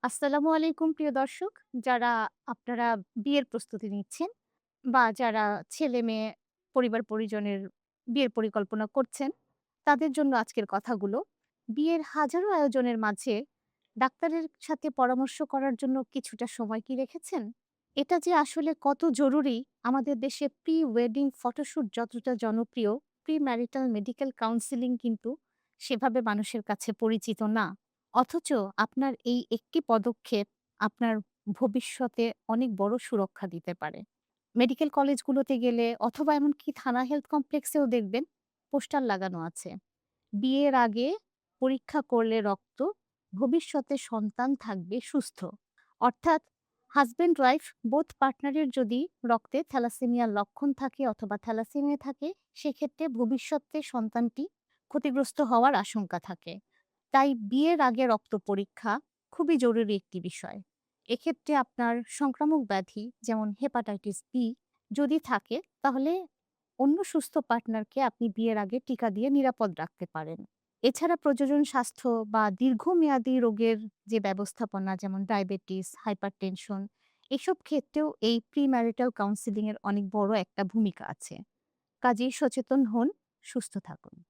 আসসালামু আলাইকুম প্রিয় দর্শক। যারা আপনারা বিয়ের প্রস্তুতি নিচ্ছেন বা যারা ছেলে-মেয়ে, পরিবার-পরিজনের বিয়ের পরিকল্পনা করছেন, তাদের জন্য আজকের কথাগুলো। বিয়ের হাজারো আয়োজনের মাঝে ডাক্তারের সাথে পরামর্শ করার জন্য কিছুটা সময় কি রেখেছেন? এটা যে আসলে কত জরুরি, আমাদের দেশে প্রি ওয়েডিং ফটোশুট যতটা জনপ্রিয়, প্রি ম্যারিটাল মেডিকেল কাউন্সেলিং কিন্তু সেভাবে মানুষের কাছে পরিচিত না। অথচ আপনার এই একটি পদক্ষেপ আপনার ভবিষ্যতে অনেক বড় সুরক্ষা দিতে পারে। মেডিকেল কলেজগুলোতে গেলে অথবা এমনকি থানা হেলথ কমপ্লেক্সেও দেখবেন পোস্টার লাগানো আছে। বিয়ের আগে পরীক্ষা করলে রক্ত, ভবিষ্যতে সন্তান থাকবে সুস্থ। অর্থাৎ হাসব্যান্ড ওয়াইফ বোথ পার্টনারের যদি রক্তে থ্যালাসেমিয়ার লক্ষণ থাকে অথবা থ্যালাসেমিয়া থাকে, সেক্ষেত্রে ভবিষ্যতে সন্তানটি ক্ষতিগ্রস্ত হওয়ার আশঙ্কা থাকে। তাই বিয়ের আগে রক্ত পরীক্ষা খুবই জরুরি একটি বিষয়। এক্ষেত্রে আপনার সংক্রামক ব্যাধি যেমন হেপাটাইটিস বি যদি থাকে, তাহলে অন্য সুস্থ পার্টনারকে আপনি বিয়ের আগে টিকা দিয়ে নিরাপদ রাখতে পারেন। এছাড়া প্রজনন স্বাস্থ্য বা দীর্ঘমেয়াদী রোগের যে ব্যবস্থাপনা যেমন ডায়াবেটিস, হাইপারটেনশন, এসব ক্ষেত্রেও এই প্রিম্যারিটাল কাউন্সেলিং এর অনেক বড় একটা ভূমিকা আছে। কাজেই সচেতন হন, সুস্থ থাকুন।